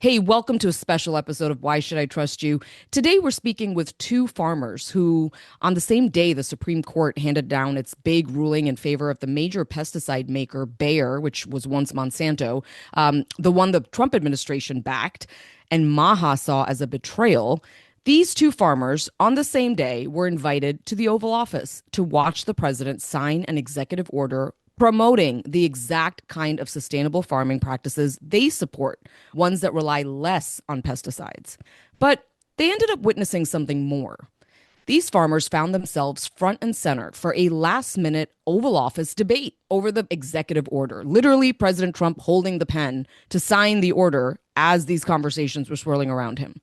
Hey, welcome to a special episode of Why Should I Trust You? Today, we're speaking with two farmers who, on the same day the Supreme Court handed down its big ruling in favor of the major pesticide maker, Bayer, which was once Monsanto, the one the Trump administration backed, and MAHA saw as a betrayal. These two farmers, on the same day, were invited to the Oval Office to watch the president sign an executive order promoting the exact kind of sustainable farming practices they support, ones that rely less on pesticides. But they ended up witnessing something more. These farmers found themselves front and center for a last minute Oval Office debate over the executive order. Literally, President Trump holding the pen to sign the order as these conversations were swirling around him.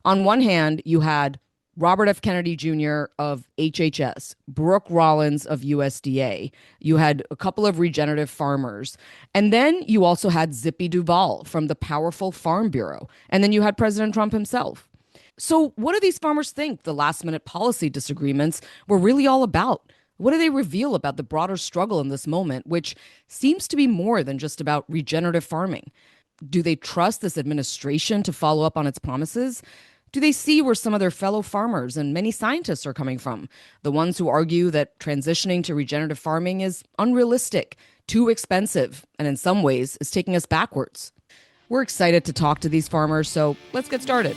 On one hand, you had Robert F. Kennedy Jr. of HHS, Brooke Rollins of USDA. You had a couple of regenerative farmers. And then you also had Zippy Duvall from the powerful Farm Bureau. And then you had President Trump himself. So, what do these farmers think the last minute policy disagreements were really all about? What do they reveal about the broader struggle in this moment, which seems to be more than just about regenerative farming? Do they trust this administration to follow up on its promises? Do they see where some of their fellow farmers and many scientists are coming from? The ones who argue that transitioning to regenerative farming is unrealistic, too expensive, and in some ways is taking us backwards. We're excited to talk to these farmers, so let's get started.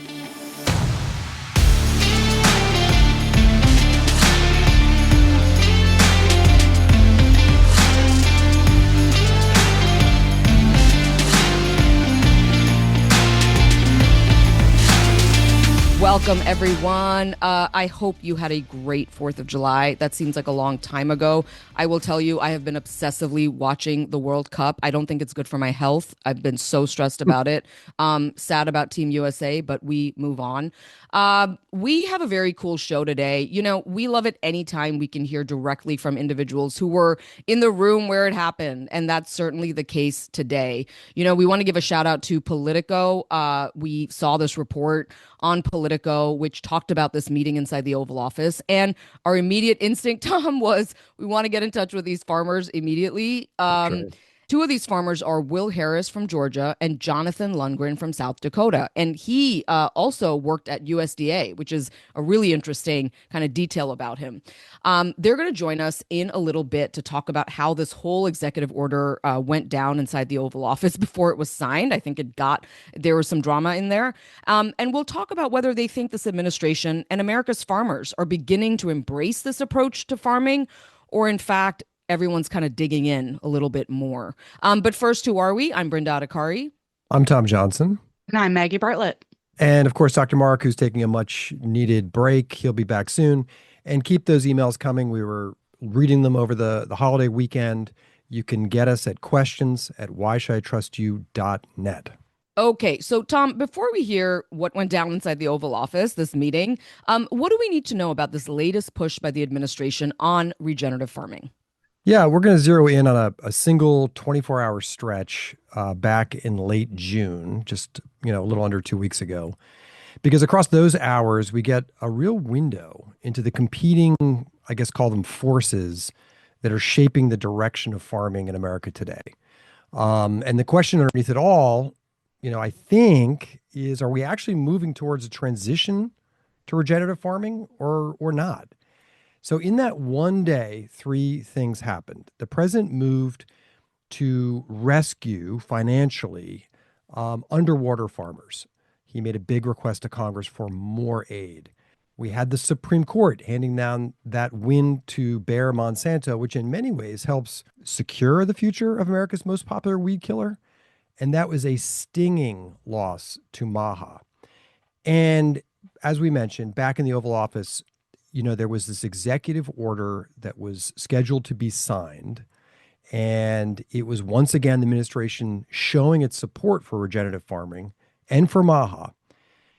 Welcome, everyone. I hope you had a great 4th of July. That seems like a long time ago. I will tell you, I have been obsessively watching the World Cup. I don't think it's good for my health. I've been so stressed about it. Sad about Team USA, but we move on. We have a very cool show today. You know, we love it anytime we can hear directly from individuals who were in the room where it happened. And that's certainly the case today. You know, we want to give a shout out to Politico. We saw this report on Politico, which talked about this meeting inside the Oval Office. And our immediate instinct, Tom, was we want to get in touch with these farmers immediately. Right. Two of these farmers are Will Harris from Georgia and Jonathan Lundgren from South Dakota. And he also worked at USDA, which is a really interesting kind of detail about him. They're going to join us in a little bit to talk about how this whole executive order went down inside the Oval Office before it was signed. I think there was some drama in there. And we'll talk about whether they think this administration and America's farmers are beginning to embrace this approach to farming, or in fact, everyone's kind of digging in a little bit more. But first, who are we? I'm Brenda Adhikari. I'm Tom Johnson. And I'm Maggie Bartlett. And of course, Dr. Mark, who's taking a much needed break. He'll be back soon. And keep those emails coming. We were reading them over the holiday weekend. You can get us at questions@whyshoulditrustyou.net. Okay, so Tom, before we hear what went down inside the Oval Office, this meeting, what do we need to know about this latest push by the administration on regenerative farming? Yeah, we're going to zero in on a single 24-hour stretch back in late June, just a little under 2 weeks ago, because across those hours we get a real window into the competing, I guess, call them forces that are shaping the direction of farming in America today. And the question underneath it all, I think, is: are we actually moving towards a transition to regenerative farming or not? So in that one day, 3 things happened. The president moved to rescue financially underwater farmers. He made a big request to Congress for more aid. We had the Supreme Court handing down that win to Bayer Monsanto, which in many ways helps secure the future of America's most popular weed killer. And that was a stinging loss to MAHA. And as we mentioned, back in the Oval Office, there was this executive order that was scheduled to be signed. And it was once again the administration showing its support for regenerative farming and for MAHA.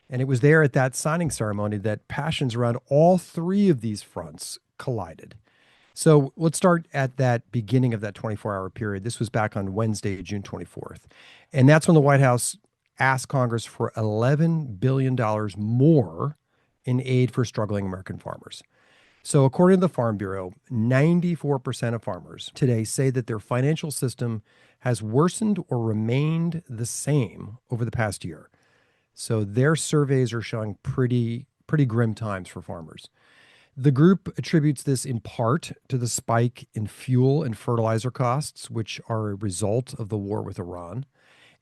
And it was there at that signing ceremony that passions around all 3 of these fronts collided. So let's start at that beginning of that 24-hour period. This was back on Wednesday, June 24th. And that's when the White House asked Congress for $11 billion more in aid for struggling American farmers. So according to the Farm Bureau, 94% of farmers today say that their financial system has worsened or remained the same over the past year. So their surveys are showing pretty grim times for farmers. The group attributes this in part to the spike in fuel and fertilizer costs, which are a result of the war with Iran.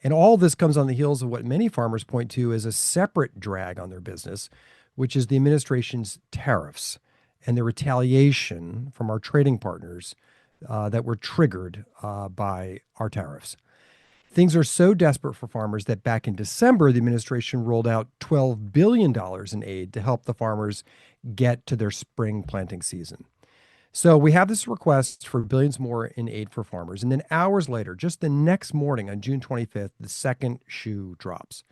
And all this comes on the heels of what many farmers point to as a separate drag on their business, which is the administration's tariffs and the retaliation from our trading partners that were triggered by our tariffs. Things are so desperate for farmers that back in December, the administration rolled out $12 billion in aid to help the farmers get to their spring planting season. So we have this request for billions more in aid for farmers. And then hours later, just the next morning on June 25th, the second shoe drops.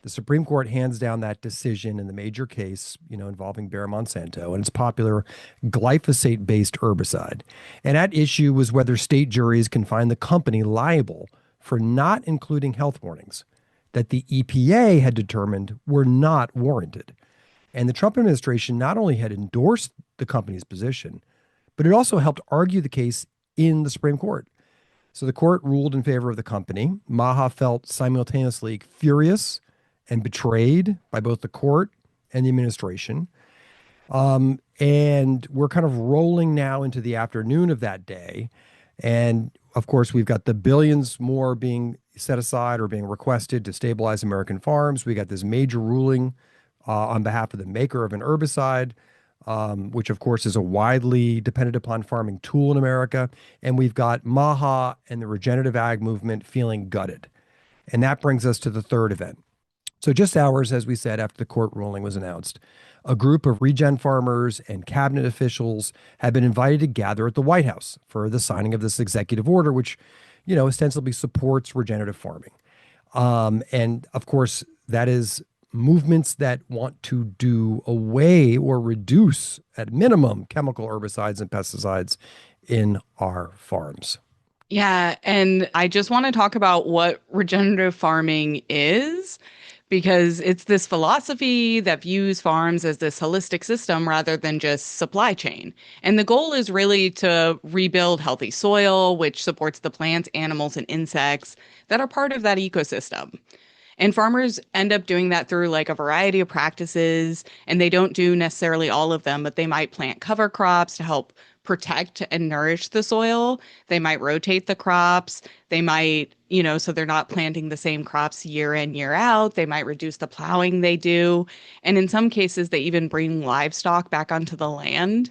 The Supreme Court hands down that decision in the major case, involving Bayer Monsanto and its popular glyphosate-based herbicide. And at issue was whether state juries can find the company liable for not including health warnings that the EPA had determined were not warranted. And the Trump administration not only had endorsed the company's position, but it also helped argue the case in the Supreme Court. So the court ruled in favor of the company. MAHA felt simultaneously furious and betrayed by both the court and the administration. And we're kind of rolling now into the afternoon of that day. And of course, we've got the billions more being set aside or being requested to stabilize American farms. We got this major ruling on behalf of the maker of an herbicide, which of course is a widely dependent upon farming tool in America. And we've got MAHA and the regenerative ag movement feeling gutted. And that brings us to the third event. So just hours, as we said, after the court ruling was announced, a group of regen farmers and cabinet officials had been invited to gather at the White House for the signing of this executive order, which, ostensibly supports regenerative farming. And of course, that is movements that want to do away or reduce, at minimum, chemical herbicides and pesticides in our farms. Yeah, and I just want to talk about what regenerative farming is, because it's this philosophy that views farms as this holistic system rather than just supply chain. And the goal is really to rebuild healthy soil, which supports the plants, animals, and insects that are part of that ecosystem. And farmers end up doing that through like a variety of practices, and they don't do necessarily all of them, but they might plant cover crops to help protect and nourish the soil. They might rotate the crops. They might, so they're not planting the same crops year in, year out. They might reduce the plowing they do. And in some cases, they even bring livestock back onto the land.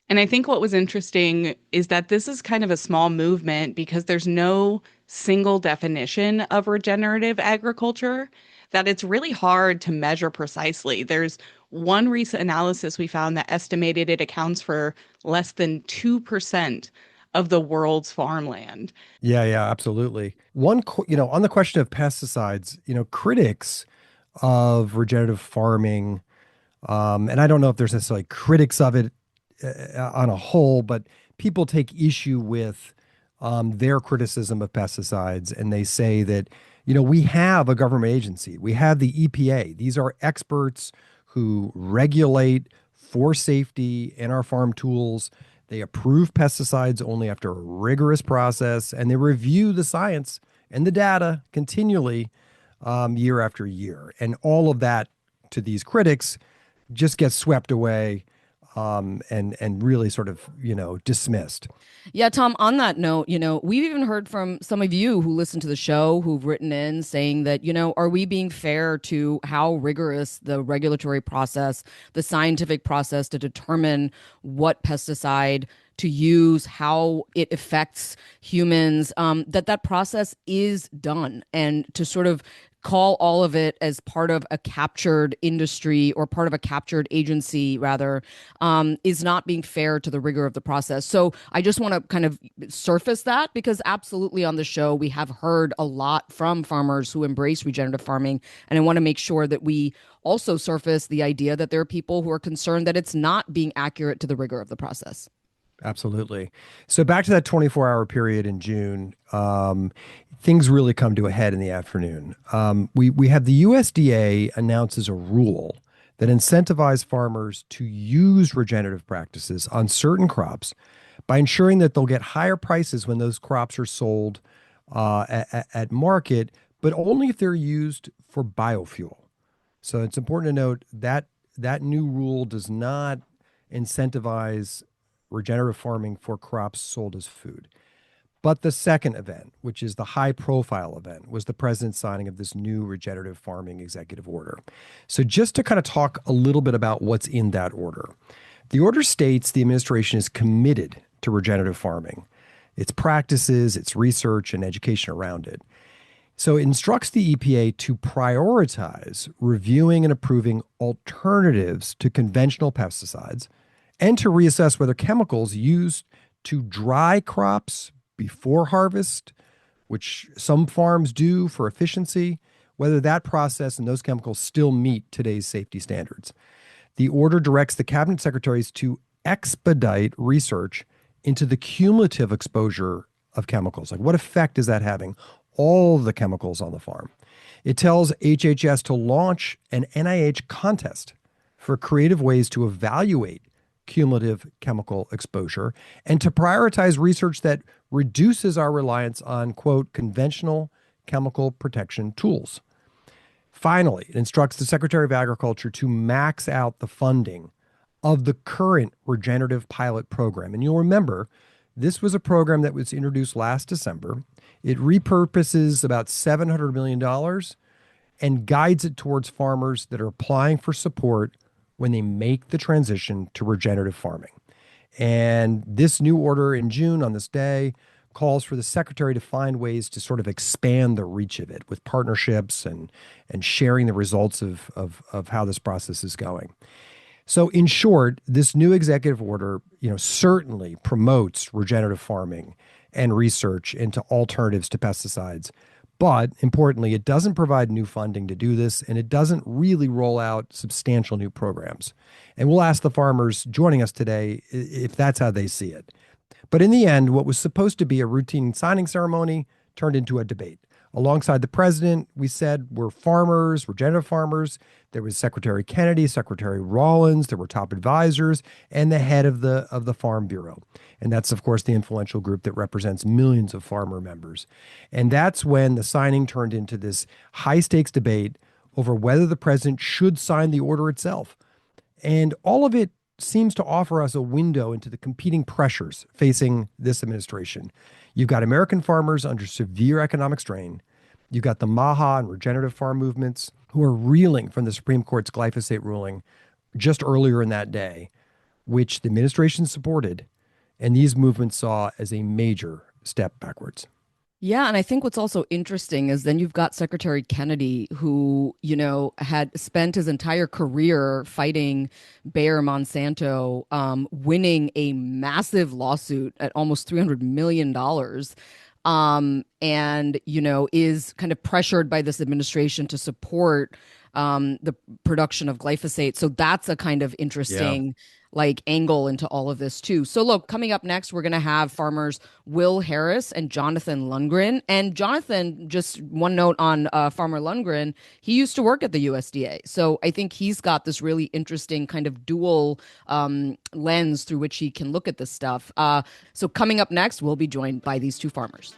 And I think what was interesting is that this is kind of a small movement because there's no single definition of regenerative agriculture, that it's really hard to measure precisely. There's one recent analysis we found that estimated it accounts for less than 2% of the world's farmland. Yeah, absolutely. On the question of pesticides, critics of regenerative farming, and I don't know if there's necessarily critics of it on a whole, but people take issue with their criticism of pesticides, and they say that, we have a government agency. We have the EPA. These are experts who regulate for safety in our farm tools. They approve pesticides only after a rigorous process, and they review the science and the data continually year after year. And all of that, to these critics, just gets swept away and really sort of, dismissed. Yeah, Tom, on that note, we've even heard from some of you who listen to the show who've written in saying that, are we being fair to how rigorous the regulatory process, the scientific process to determine what pesticide to use, how it affects humans, that process is done, and to sort of call all of it as part of a captured industry or part of a captured agency rather, is not being fair to the rigor of the process. So I just want to kind of surface that, because absolutely on the show we have heard a lot from farmers who embrace regenerative farming, and I want to make sure that we also surface the idea that there are people who are concerned that it's not being accurate to the rigor of the process. Absolutely. So back to that 24-hour period in June, things really come to a head in the afternoon. We have the USDA announces a rule that incentivizes farmers to use regenerative practices on certain crops by ensuring that they'll get higher prices when those crops are sold at market, but only if they're used for biofuel. So it's important to note that that new rule does not incentivize regenerative farming for crops sold as food. But the second event, which is the high profile event, was the president's signing of this new regenerative farming executive order. So, just to kind of talk a little bit about what's in that order, the order states the administration is committed to regenerative farming, its practices, its research, and education around it. So, it instructs the EPA to prioritize reviewing and approving alternatives to conventional pesticides and to reassess whether chemicals used to dry crops before harvest, which some farms do for efficiency, whether that process and those chemicals still meet today's safety standards. The order directs the cabinet secretaries to expedite research into the cumulative exposure of chemicals. Like, what effect is that having? All the chemicals on the farm. It tells HHS to launch an NIH contest for creative ways to evaluate cumulative chemical exposure and to prioritize research that reduces our reliance on, quote, conventional chemical protection tools. Finally, it instructs the Secretary of Agriculture to max out the funding of the current regenerative pilot program. And you'll remember, this was a program that was introduced last December. It repurposes about $700 million and guides it towards farmers that are applying for support when they make the transition to regenerative farming. And this new order in June on this day calls for the secretary to find ways to sort of expand the reach of it with partnerships and sharing the results of how this process is going. So in short, this new executive order, certainly promotes regenerative farming and research into alternatives to pesticides. But importantly, it doesn't provide new funding to do this, and it doesn't really roll out substantial new programs. And we'll ask the farmers joining us today if that's how they see it. But in the end, what was supposed to be a routine signing ceremony turned into a debate. Alongside the president, we said we're farmers, regenerative farmers. There was Secretary Kennedy, Secretary Rollins, there were top advisors, and the head of the Farm Bureau. And that's, of course, the influential group that represents millions of farmer members. And that's when the signing turned into this high-stakes debate over whether the president should sign the order itself. And all of it seems to offer us a window into the competing pressures facing this administration. You've got American farmers under severe economic strain. You've got the MAHA and regenerative farm movements who are reeling from the Supreme Court's glyphosate ruling just earlier in that day, which the administration supported, and these movements saw as a major step backwards. Yeah, and I think what's also interesting is then you've got Secretary Kennedy, who, had spent his entire career fighting Bayer Monsanto, winning a massive lawsuit at almost $300 million. And, is kind of pressured by this administration to support the production of glyphosate. So that's a kind of interesting angle into all of this too. So look, coming up next, we're going to have farmers Will Harris and Jonathan Lundgren. And Jonathan, just one note on Farmer Lundgren, he used to work at the USDA. So I think he's got this really interesting kind of dual lens through which he can look at this stuff. So coming up next, we'll be joined by these two farmers.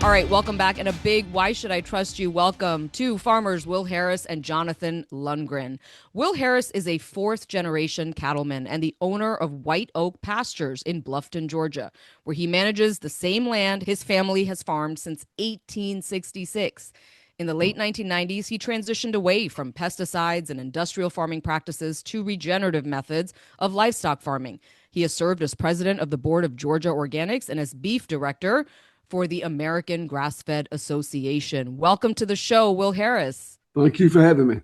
All right, welcome back. And a big Why Should I Trust You? Welcome to farmers Will Harris and Jonathan Lundgren. Will Harris is a fourth-generation cattleman and the owner of White Oak Pastures in Bluffton, Georgia, where he manages the same land his family has farmed since 1866. In the late 1990s, he transitioned away from pesticides and industrial farming practices to regenerative methods of livestock farming. He has served as president of the board of Georgia Organics and as beef director for the American Grass-Fed Association. Welcome to the show, Will Harris. Thank you for having me.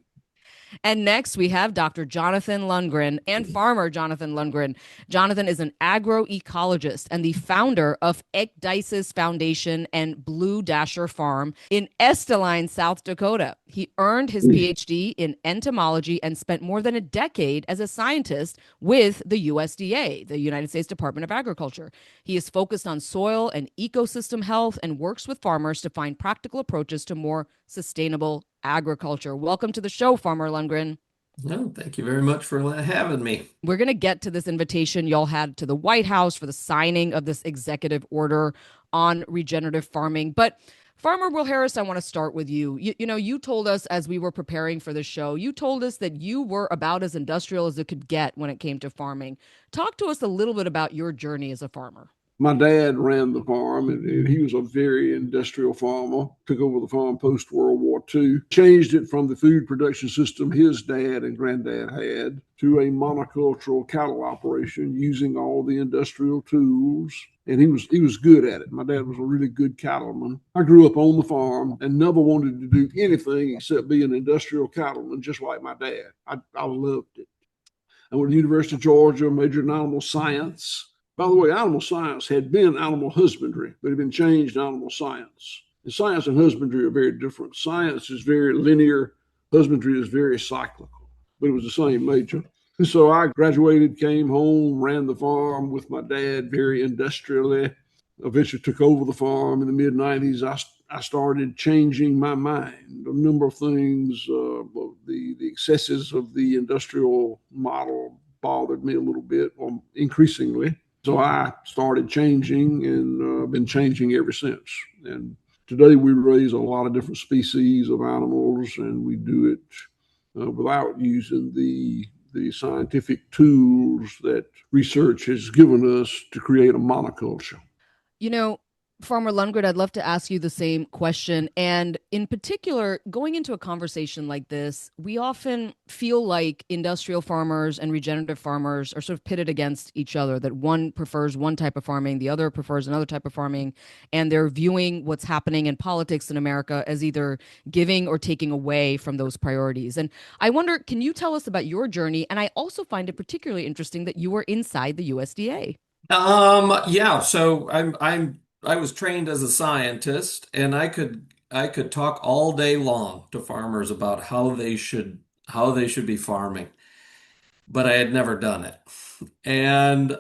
And next, we have Dr. Jonathan Lundgren and farmer Jonathan Lundgren. Jonathan is an agroecologist and the founder of Ecdysis Foundation and Blue Dasher Farm in Esteline, South Dakota. He earned his PhD in entomology and spent more than a decade as a scientist with the USDA, the United States Department of Agriculture. He is focused on soil and ecosystem health and works with farmers to find practical approaches to more sustainable agriculture. Welcome to the show, Farmer Lundgren. No, thank you very much for having me. We're going to get to this invitation y'all had to the White House for the signing of this executive order on regenerative farming. But Farmer Will Harris, I want to start with you. You told us as we were preparing for the show, you told us that you were about as industrial as it could get when it came to farming. Talk to us a little bit about your journey as a farmer. My dad ran the farm, and he was a very industrial farmer. Took over the farm post World War II, changed it from the food production system his dad and granddad had to a monocultural cattle operation using all the industrial tools. And he was good at it. My dad was a really good cattleman. I grew up on the farm and never wanted to do anything except be an industrial cattleman, just like my dad. I loved it. I went to the University of Georgia, majored in animal science. By the way, animal science had been animal husbandry, but it had been changed to animal science. And science and husbandry are very different. Science is very linear, husbandry is very cyclical, but it was the same major. And so I graduated, came home, ran the farm with my dad very industrially. Eventually took over the farm in the mid 90s. I started changing my mind. A number of things, the excesses of the industrial model bothered me a little bit, or increasingly. So I started changing and been changing ever since. And today we raise a lot of different species of animals, and we do it without using the scientific tools that research has given us to create a monoculture. You know, Farmer Lundgren, I'd love to ask you the same question. And in particular, going into a conversation like this, we often feel like industrial farmers and regenerative farmers are sort of pitted against each other, that one prefers one type of farming, the other prefers another type of farming, and they're viewing what's happening in politics in America as either giving or taking away from those priorities. And I wonder, can you tell us about your journey? And I also find it particularly interesting that you were inside the USDA. Yeah, so I was trained as a scientist, and I could talk all day long to farmers about how they should be farming, but I had never done it. And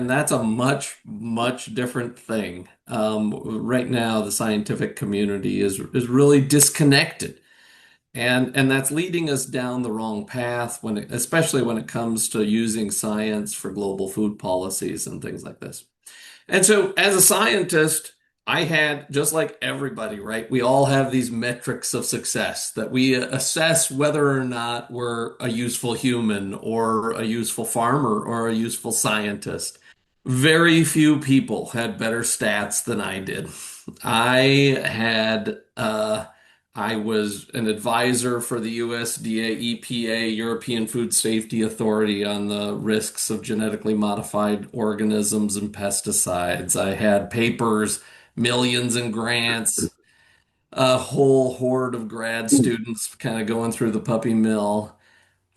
that's a much different thing. Right now, the scientific community is really disconnected. And that's leading us down the wrong path especially when it comes to using science for global food policies and things like this. And so as a scientist, I had, just like everybody, right? We all have these metrics of success that we assess whether or not we're a useful human or a useful farmer or a useful scientist. Very few people had better stats than I did. I had I was an advisor for the USDA, EPA, European Food Safety Authority on the risks of genetically modified organisms and pesticides. I had papers, millions in grants, a whole horde of grad students kind of going through the puppy mill.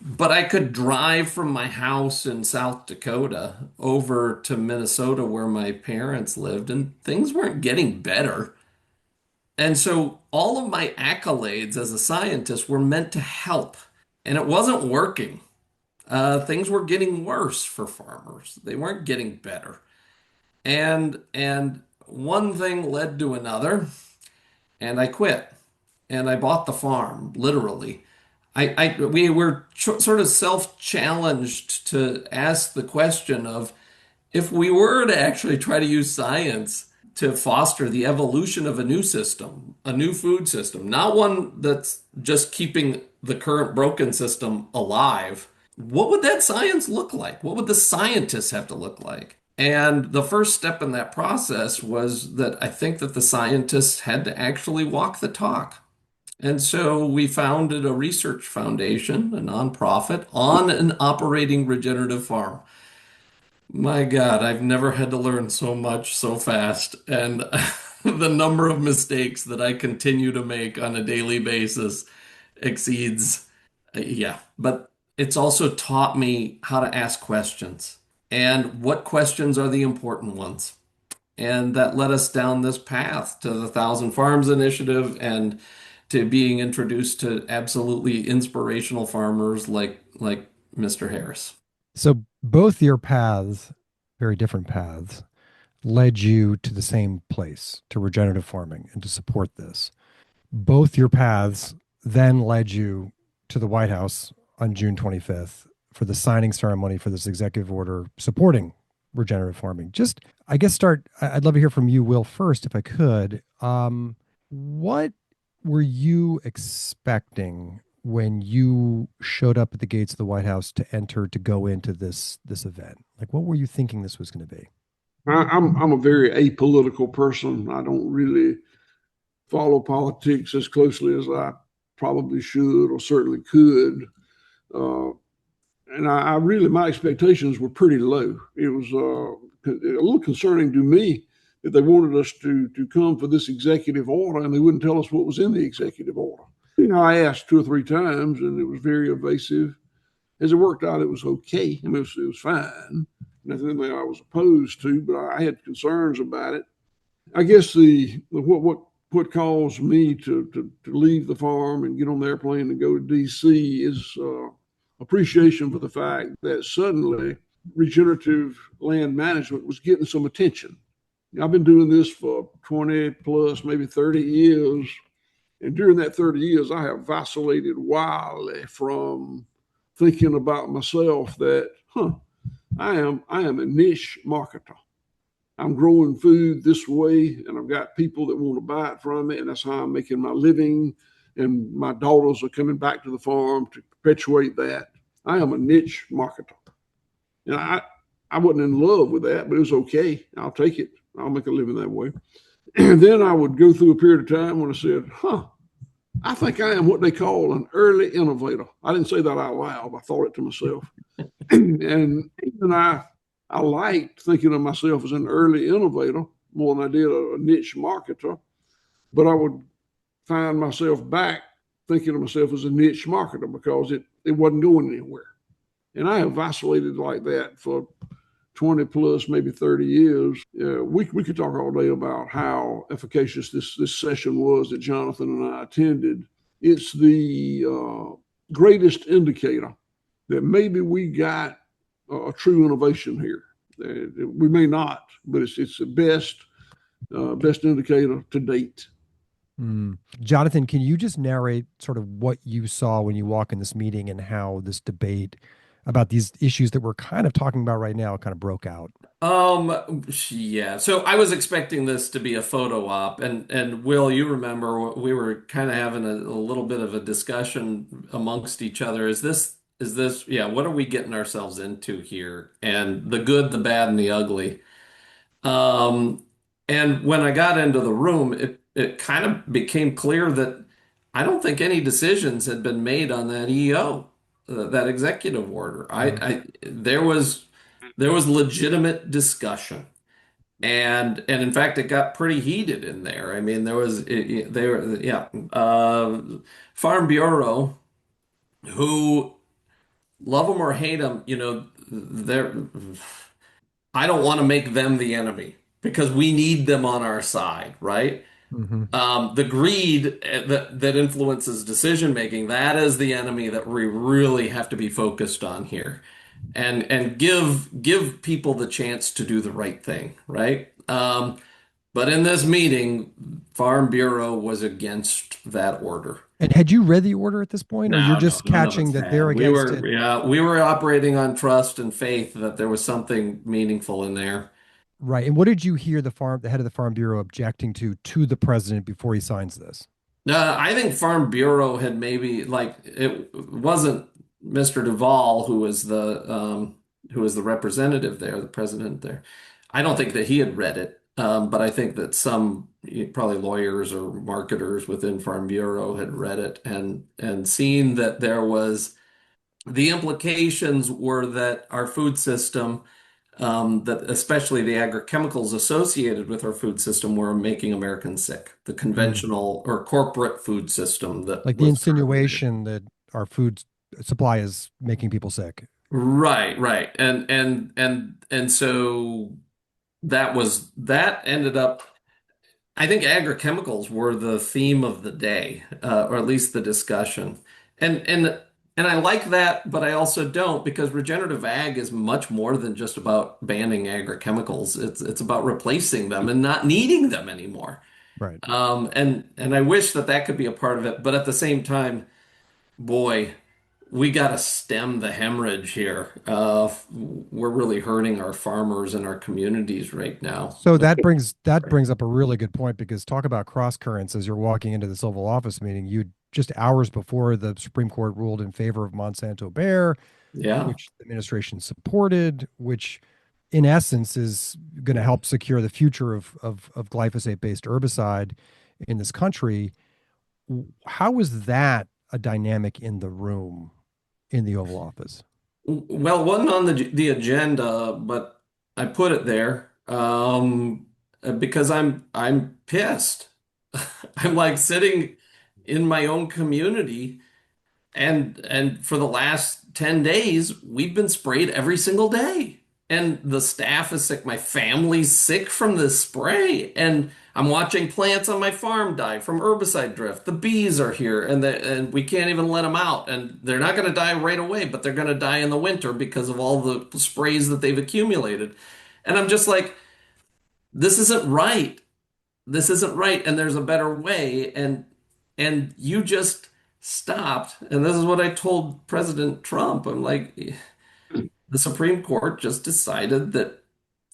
But I could drive from my house in South Dakota over to Minnesota where my parents lived, and things weren't getting better. And so all of my accolades as a scientist were meant to help, and it wasn't working. Things were getting worse for farmers. They weren't getting better. And one thing led to another, and I quit. And I bought the farm, literally. We were sort of self-challenged to ask the question of, if we were to actually try to use science to foster the evolution of a new system, a new food system, not one that's just keeping the current broken system alive, what would that science look like? What would the scientists have to look like? And the first step in that process was that I think that the scientists had to actually walk the talk. And so we founded a research foundation, a nonprofit, on an operating regenerative farm. My God, I've never had to learn so much so fast. And the number of mistakes that I continue to make on a daily basis exceeds, yeah. But it's also taught me how to ask questions and what questions are the important ones. And that led us down this path to the Thousand Farms Initiative and to being introduced to absolutely inspirational farmers like Mr. Harris. So both your paths, very different paths, led you to the same place, to regenerative farming and to support this. Both your paths then led you to the White House on June 25th for the signing ceremony for this executive order supporting regenerative farming. Just, I guess, I'd love to hear from you, Will, first, if I could. What were you expecting when you showed up at the gates of the White House to go into this event? Like, what were you thinking this was going to be? I'm a very apolitical person. I don't really follow politics as closely as I probably should or certainly could. Uh, and I really, my expectations were pretty low. It was a little concerning to me that they wanted us to come for this executive order and they wouldn't tell us what was in the executive order. I asked 2 or 3 times and it was very evasive. As it worked out, it was okay. I mean, it was fine. Nothing that I was opposed to, but I had concerns about it. I guess what caused me to leave the farm and get on the airplane and go to D.C. is appreciation for the fact that suddenly regenerative land management was getting some attention. I've been doing this for 20 plus, maybe 30 years. And during that 30 years, I have vacillated wildly from thinking about myself that, I am a niche marketer. I'm growing food this way, and I've got people that want to buy it from me, and that's how I'm making my living. And my daughters are coming back to the farm to perpetuate that. I am a niche marketer. And I wasn't in love with that, but it was okay. I'll take it. I'll make a living that way. And then I would go through a period of time when I said, I think I am what they call an early innovator. I didn't say that out loud. I thought it to myself. And I liked thinking of myself as an early innovator more than I did a niche marketer. But I would find myself back thinking of myself as a niche marketer because it wasn't going anywhere. And I have vacillated like that for 20 plus, maybe 30 years. We could talk all day about how efficacious this session was that Jonathan and I attended. It's the greatest indicator that maybe we got a true innovation here. We may not, but it's the best indicator to date. Jonathan, can you just narrate sort of what you saw when you walk in this meeting and how this debate about these issues that we're kind of talking about right now kind of broke out? Yeah. So I was expecting this to be a photo op, and Will, you remember we were kind of having a little bit of a discussion amongst each other. Is this, yeah, what are we getting ourselves into here? And the good, the bad, and the ugly. Um, and when I got into the room, it kind of became clear that I don't think any decisions had been made on that EO, that executive order. There was legitimate discussion. And in fact, it got pretty heated in there. I mean, yeah, Farm Bureau, who love them or hate them, they're. I don't want to make them the enemy because we need them on our side, right? Mm-hmm. The greed that influences decision making, that is the enemy that we really have to be focused on here, and give people the chance to do the right thing, right? But in this meeting, Farm Bureau was against that order. And had you read the order at this point, or you're No, no, just none of catching us that they're had. against it? Yeah, we were operating on trust and faith that there was something meaningful in there. Right. And what did you hear the head of the Farm Bureau objecting to the president before he signs this? I think Farm Bureau had maybe like it wasn't Mr. Duvall who was the representative there, the president there. I don't think that he had read it, but I think that some probably lawyers or marketers within Farm Bureau had read it and seen that there was the implications were that our food system, that especially the agrochemicals associated with our food system were making Americans sick. The conventional or corporate food system that Like the was insinuation that our food supply is making people sick. right, right. And so that ended up, I think agrochemicals were the theme of the day, or at least the discussion. And I like that, but I also don't because regenerative ag is much more than just about banning agrochemicals. It's about replacing them and not needing them anymore. Right. And I wish that could be a part of it, but at the same time, boy, we gotta stem the hemorrhage here. We're really hurting our farmers and our communities right now. So that brings up a really good point, because talk about cross currents as you're walking into this Oval Office meeting. You just hours before the Supreme Court ruled in favor of Monsanto Bayer, Yeah. which the administration supported, which in essence is going to help secure the future of glyphosate-based herbicide in this country. How was that a dynamic in the room in the Oval Office? Well, it wasn't on the agenda, but I put it there because I'm pissed. I'm like sitting in my own community, and for the last 10 days, we've been sprayed every single day. And the staff is sick. My family's sick from this spray. And I'm watching plants on my farm die from herbicide drift. The bees are here, and we can't even let them out. And they're not going to die right away, but they're going to die in the winter because of all the sprays that they've accumulated. And I'm just like, this isn't right. This isn't right, and there's a better way. And you just stopped. And this is what I told President Trump. I'm like, the Supreme Court just decided that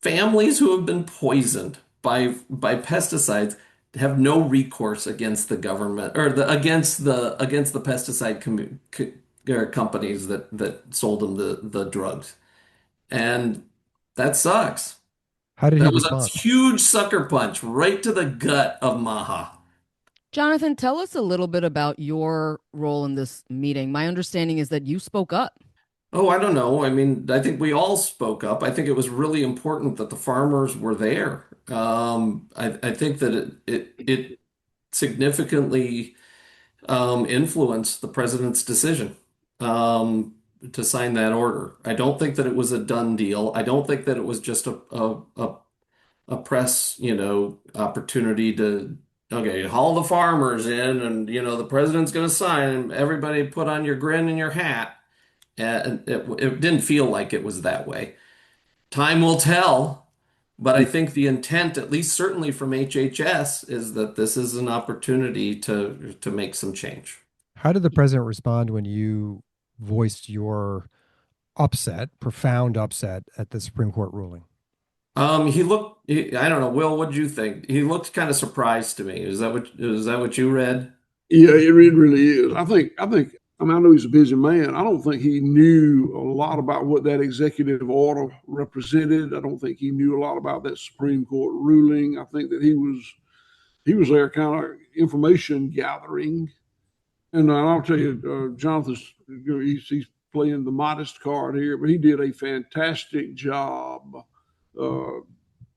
families who have been poisoned by pesticides have no recourse against the government or against the pesticide companies that sold them the drugs. And that sucks. How did he That was a respond? huge sucker punch right to the gut of MAHA. Jonathan, tell us a little bit about your role in this meeting. My understanding is that you spoke up. Oh, I don't know. I mean, I think we all spoke up. I think it was really important that the farmers were there. I think that it significantly influenced the president's decision to sign that order. I don't think that it was a done deal. I don't think that it was just a press, opportunity to, okay, haul the farmers in, and the president's going to sign, and everybody put on your grin and your hat. And it didn't feel like it was that way. Time will tell, but I think the intent, at least certainly from HHS, is that this is an opportunity to make some change. How did the president respond when you voiced your profound upset at the Supreme Court ruling? I don't know, Will, what did you think? He looked kind of surprised to me. Is that what you read? Yeah, it really is. I mean, I know he's a busy man. I don't think he knew a lot about what that executive order represented. I don't think he knew a lot about that Supreme Court ruling. I think that he was there kind of information gathering. And I'll tell you, Jonathan's he's playing the modest card here, but he did a fantastic job uh,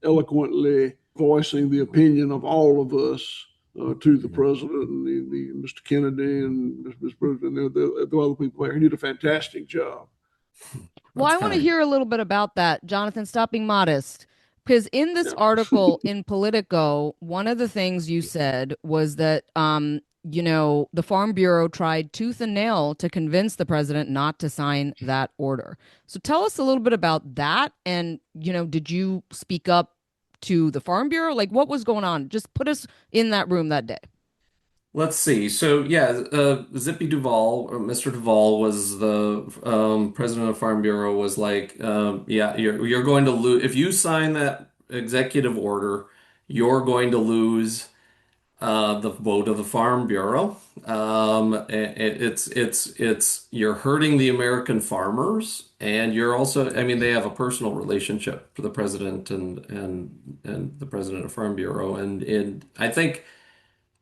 eloquently voicing the opinion of all of us to the president and Mr. Kennedy and Mr. President and the other people there. He did a fantastic job. Well, I want to hear a little bit about that. Jonathan, stop being modest. Because in this article in Politico, one of the things you said was that, the Farm Bureau tried tooth and nail to convince the president not to sign that order. So tell us a little bit about that. And, did you speak up to the Farm Bureau? Like, what was going on? Just put us in that room that day. Let's see. So yeah, Zippy Duvall, or Mr. Duvall, was the president of Farm Bureau. Was like, yeah, you're going to lose if you sign that executive order. You're going to lose the vote of the Farm Bureau. It's you're hurting the American farmers, and you're also, I mean, they have a personal relationship for the president and the president of Farm Bureau, and I think.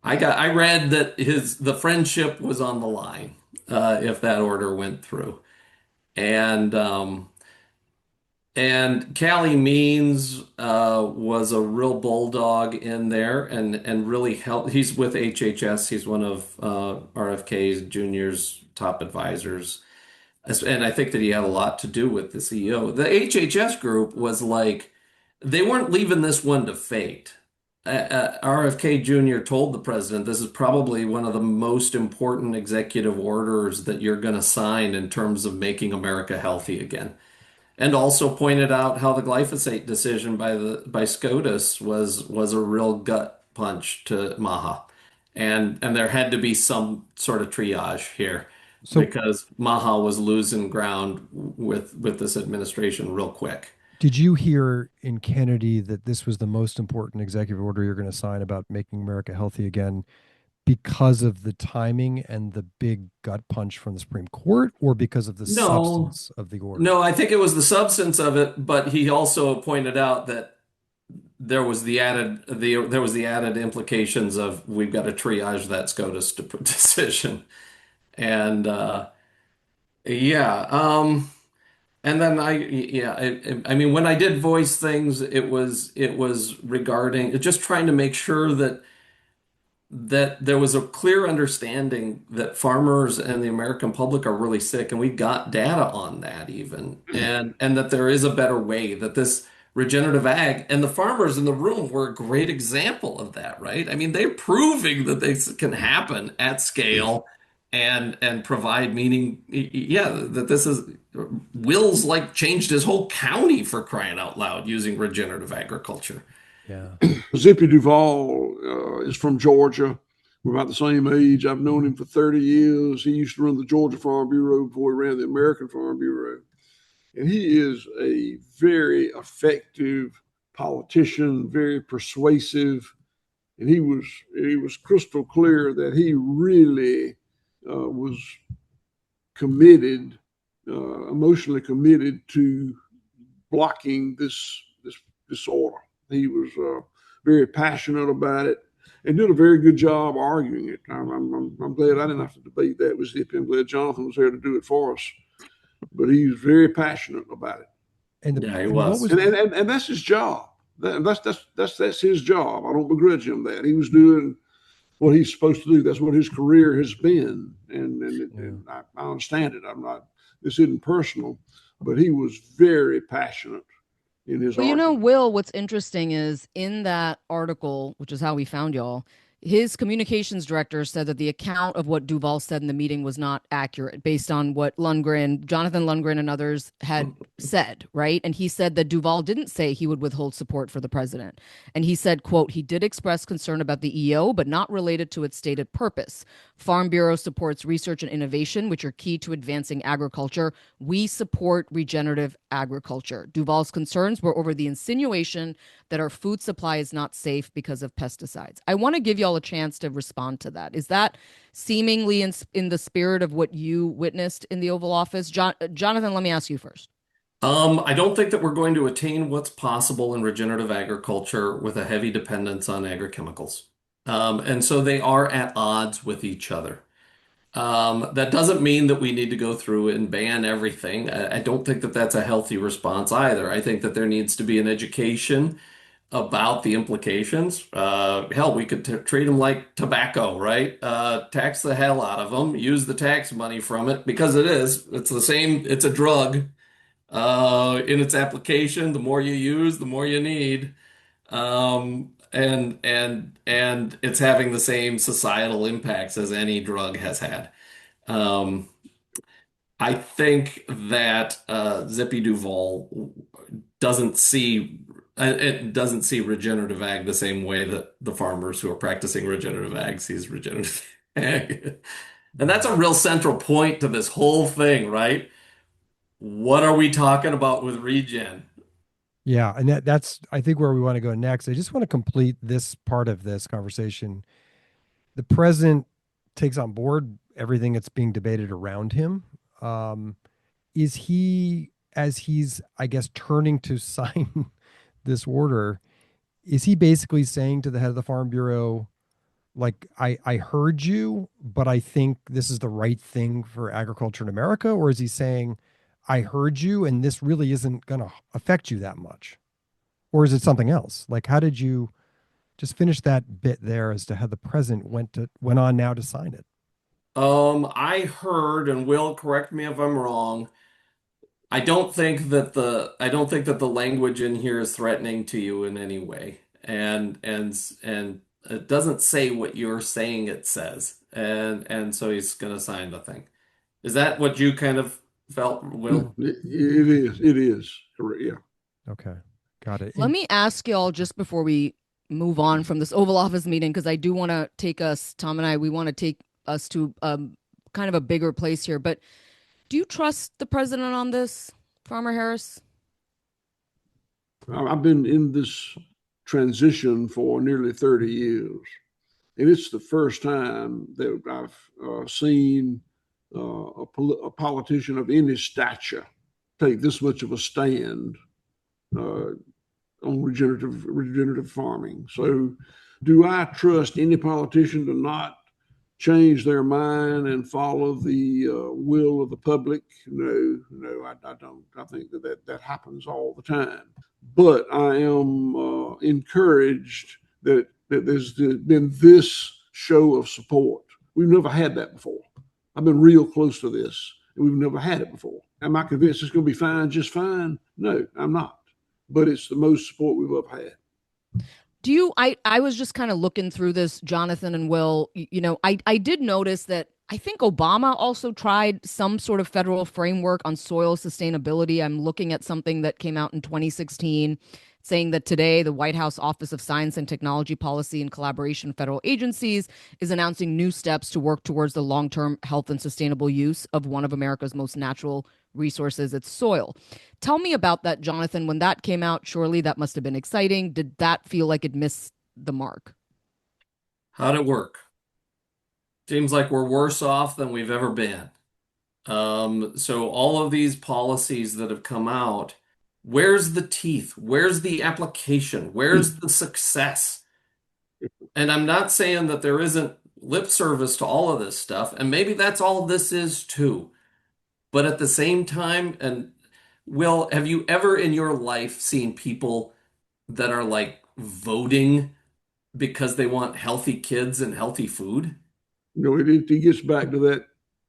I read that the friendship was on the line if that order went through, and Callie Means was a real bulldog in there and really helped. He's with HHS. He's one of RFK's Junior's top advisors, and I think that he had a lot to do with the CEO. The HHS group was like they weren't leaving this one to fate. RFK Jr. told the president this is probably one of the most important executive orders that you're going to sign in terms of making America healthy again. And also pointed out how the glyphosate decision by SCOTUS was a real gut punch to MAHA. And there had to be some sort of triage here. So because MAHA was losing ground with this administration real quick. did you hear in Kennedy that this was the most important executive order you're going to sign about making America healthy again because of the timing and the big gut punch from the Supreme Court, or because of the No, substance of the order? no, I think it was the substance of it, but he also pointed out that there was the added implications of we've got to triage that SCOTUS decision. And yeah, and then I mean, when I did voice things, it was regarding just trying to make sure that there was a clear understanding that farmers and the American public are really sick, and we got data on that even, and that there is a better way, that this regenerative ag and the farmers in the room were a great example of that, right? I mean, they're proving that this can happen at scale and provide meaning. Yeah, that this is Will's like changed his whole county for crying out loud using regenerative agriculture. Yeah. Zippy Duvall is from Georgia. We're about the same age. I've known him for 30 years. He used to run the Georgia Farm Bureau before he ran the American Farm Bureau. And he is a very effective politician, very persuasive. And he was crystal clear that he really was committed, emotionally committed to blocking this order. He was very passionate about it and did a very good job arguing it. I'm glad I didn't have to debate that with Zippy. I'm glad Jonathan was there to do it for us. But he's very passionate about it. And Yeah, he and was. And that's his job. That's his job. I don't begrudge him that. He was doing what he's supposed to do. That's what his career has been. And I understand it. This isn't personal, but he was very passionate in his argument. Will, what's interesting is in that article, which is how we found y'all, his communications director said that the account of what Duvall said in the meeting was not accurate based on what Jonathan Lundgren and others had said, right? And he said that Duvall didn't say he would withhold support for the president. And he said, quote, he did express concern about the EO, but not related to its stated purpose. Farm Bureau supports research and innovation, which are key to advancing agriculture. We support regenerative agriculture. Duvall's concerns were over the insinuation that our food supply is not safe because of pesticides. I want to give y'all a chance to respond to that. Is that seemingly in the spirit of what you witnessed in the Oval Office? Jonathan, let me ask you first. I don't think that we're going to attain what's possible in regenerative agriculture with a heavy dependence on agrochemicals. And so they are at odds with each other. That doesn't mean that we need to go through and ban everything. I don't think that that's a healthy response either. I think that there needs to be an education about the implications. Hell, we could treat them like tobacco, right? Tax the hell out of them, use the tax money from it because it's the same, it's a drug. In its application, the more you use, the more you need. And it's having the same societal impacts as any drug has had. Um, I think that Zippy Duvall doesn't see it doesn't see regenerative ag the same way that the farmers who are practicing regenerative ag sees regenerative ag. And that's a real central point to this whole thing, right? What are we talking about with regen? Yeah, and that's I think where we want to go next. I just want to complete this part of this conversation. The president takes on board everything that's being debated around him. Is he, as he's, I guess, turning to sign this order, is he basically saying to the head of the Farm Bureau, like, I heard you, but I think this is the right thing for agriculture in America? Or is he saying, I heard you, and this really isn't going to affect you that much? Or is it something else? Like, how did you just finish that bit there as to how the president went on now to sign it? I heard, and Will correct me if I'm wrong. I don't think that the language in here is threatening to you in any way, and it doesn't say what you're saying it says, and so he's gonna sign the thing. Is that what you kind of felt, Will? It is. Correct. Yeah. Okay, got it. Let me ask y'all just before we move on from this Oval Office meeting, because I do want to take us, Tom and I, we want to take us to kind of a bigger place here, but do you trust the president on this, Farmer Harris? I've been in this transition for nearly 30 years, and it's the first time that I've seen a politician of any stature take this much of a stand on regenerative farming. So, do I trust any politician to not change their mind and follow the will of the public? No, I don't. I think that happens all the time. But I am encouraged that there's been this show of support. We've never had that before. I've been real close to this, and we've never had it before. Am I convinced it's going to be fine, just fine? No, I'm not. But it's the most support we've ever had. I was just kind of looking through this, Jonathan and Will. I did notice that I think Obama also tried some sort of federal framework on soil sustainability. I'm looking at something that came out in 2016 saying that today the White House Office of Science and Technology Policy, in collaboration with federal agencies, is announcing new steps to work towards the long-term health and sustainable use of one of America's most natural resources, its soil. Tell me about that, Jonathan. When that came out, surely that must have been exciting. Did that feel like it missed the mark? How'd it work? Seems like we're worse off than we've ever been. So all of these policies that have come out, where's the teeth? Where's the application? Where's the success? And I'm not saying that there isn't lip service to all of this stuff, and maybe that's all this is too. But at the same time, and Will, have you ever in your life seen people that are like voting because they want healthy kids and healthy food? It gets back to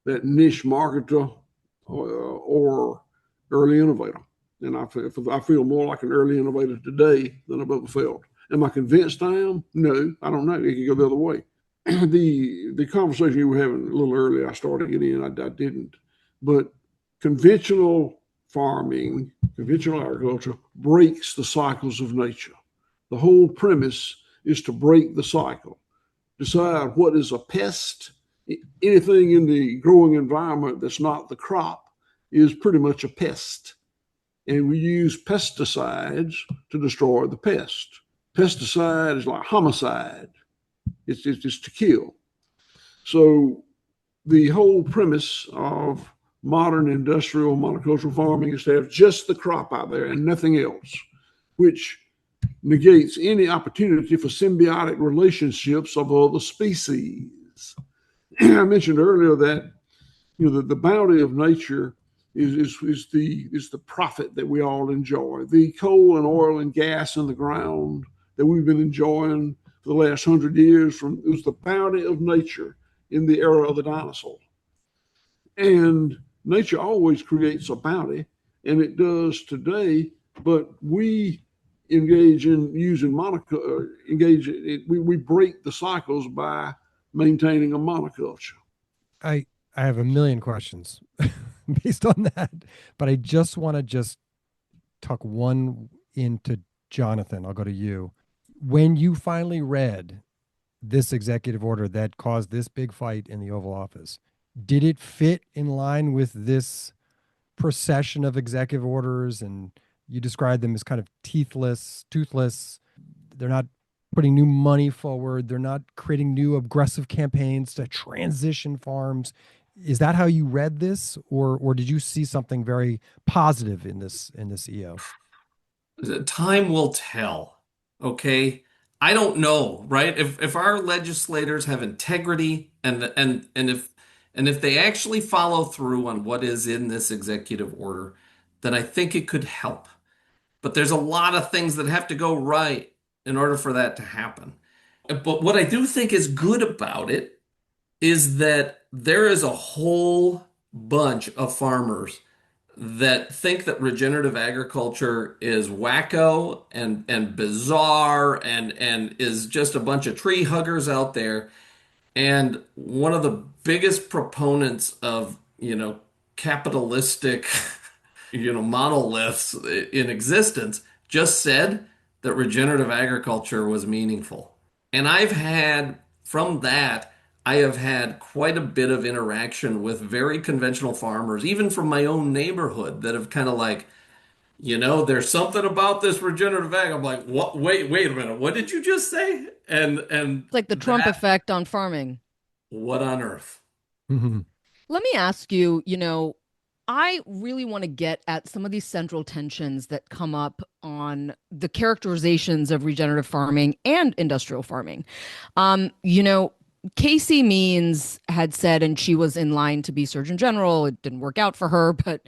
that niche marketer or early innovator. And I feel more like an early innovator today than I've ever felt. Am I convinced I am? No, I don't know. It could go the other way. The conversation you were having a little earlier, I started getting in, I didn't. But conventional farming, conventional agriculture breaks the cycles of nature. The whole premise is to break the cycle, decide what is a pest. Anything in the growing environment that's not the crop is pretty much a pest. And we use pesticides to destroy the pest. Pesticide is like homicide. It's to kill. So the whole premise of modern industrial monocultural farming is to have just the crop out there and nothing else, which negates any opportunity for symbiotic relationships of other species. I mentioned earlier that the bounty of nature is the profit that we all enjoy. The coal and oil and gas in the ground that we've been enjoying for the last 100 years it was the bounty of nature in the era of the dinosaur. And nature always creates a bounty, and it does today, but we engage in using we break the cycles by maintaining a monoculture. I have a million questions based on that, but I just want to tuck one into Jonathan. I'll go to you. When you finally read this executive order that caused this big fight in the Oval Office, did it fit in line with this procession of executive orders? And you described them as kind of toothless. They're not putting new money forward. They're not creating new aggressive campaigns to transition farms. Is that how you read this, or did you see something very positive in this EO? Time will tell. Okay, I don't know, right? If our legislators have integrity and if they actually follow through on what is in this executive order, then I think it could help. But there's a lot of things that have to go right in order for that to happen. But what I do think is good about it is that there is a whole bunch of farmers that think that regenerative agriculture is wacko and bizarre and is just a bunch of tree huggers out there. And one of the biggest proponents of, capitalistic, monoliths in existence just said that regenerative agriculture was meaningful. And from that, I have had quite a bit of interaction with very conventional farmers, even from my own neighborhood, that have kind of like, there's something about this regenerative ag. I'm like, what? Wait a minute. What did you just say? And It's like the Trump that, effect on farming. what on earth? Mhm. Let me ask you, I really want to get at some of these central tensions that come up on the characterizations of regenerative farming and industrial farming. Um, you know, Casey Means had said, and she was in line to be Surgeon General. It didn't work out for her, but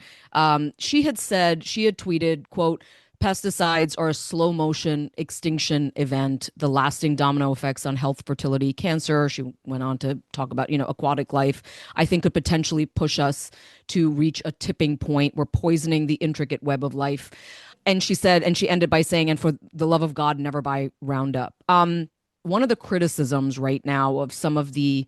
she had said, she had tweeted, quote, pesticides are a slow motion extinction event, the lasting domino effects on health, fertility, cancer. She went on to talk about, aquatic life, I think could potentially push us to reach a tipping point. We're poisoning the intricate web of life. And she said, and she ended by saying, and for the love of God, never buy Roundup. One of the criticisms right now of some of the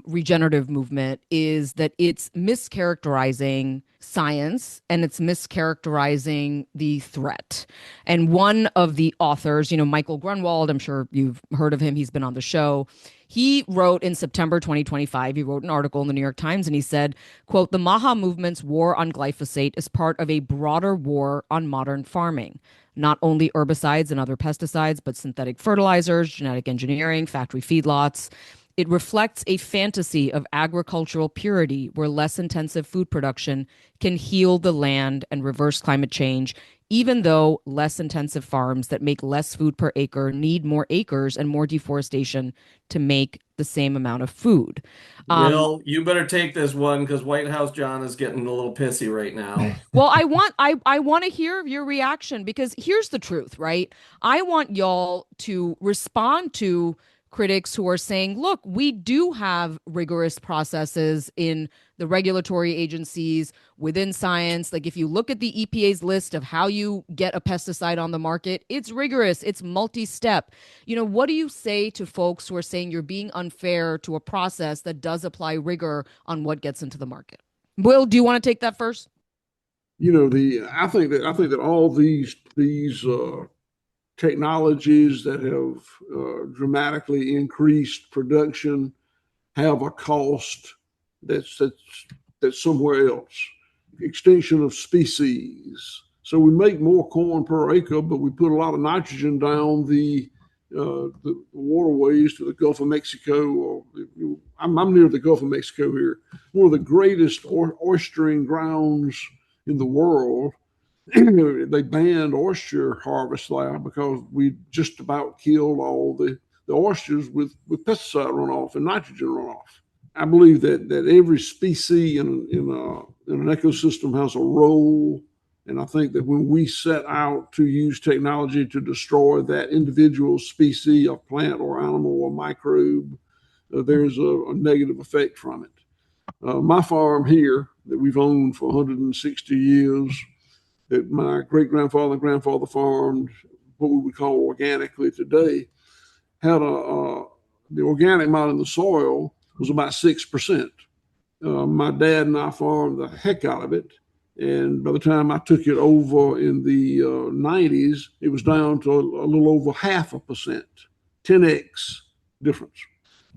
regenerative movement is that it's mischaracterizing science and it's mischaracterizing the threat. And one of the authors, Michael Grunwald, I'm sure you've heard of him, he's been on the show. He wrote in September 2025, he wrote an article in the New York Times and he said, quote, the MAHA movement's war on glyphosate is part of a broader war on modern farming. Not only herbicides and other pesticides, but synthetic fertilizers, genetic engineering, factory feedlots. It reflects a fantasy of agricultural purity where less intensive food production can heal the land and reverse climate change, even though less intensive farms that make less food per acre need more acres and more deforestation to make the same amount of food. Um, Will, you better take this one because White House John is getting a little pissy right now. well, I want to hear your reaction because here's the truth, right? I want y'all to respond to critics who are saying, look, we do have rigorous processes in the regulatory agencies within science. Like if you look at the EPA's list of how you get a pesticide on the market, it's rigorous, it's multi-step. What do you say to folks who are saying you're being unfair to a process that does apply rigor on what gets into the market? Will, do you want to take that first? I think that all these technologies that have dramatically increased production have a cost that's somewhere else. Extinction of species. So we make more corn per acre, but we put a lot of nitrogen down the waterways to the Gulf of Mexico. Or I'm near the Gulf of Mexico here, one of the greatest oystering grounds in the world. They banned oyster harvest there because we just about killed all the oysters with pesticide runoff and nitrogen runoff. I believe that every species in an ecosystem has a role, and I think that when we set out to use technology to destroy that individual species of plant or animal or microbe, there's a negative effect from it. My farm here that we've owned for 160 years, that my great grandfather and grandfather farmed, what we would call organically today, had the organic amount in the soil was about 6%. My dad and I farmed the heck out of it. And by the time I took it over in the 90s, it was down to a little over 0.5%, 10x difference.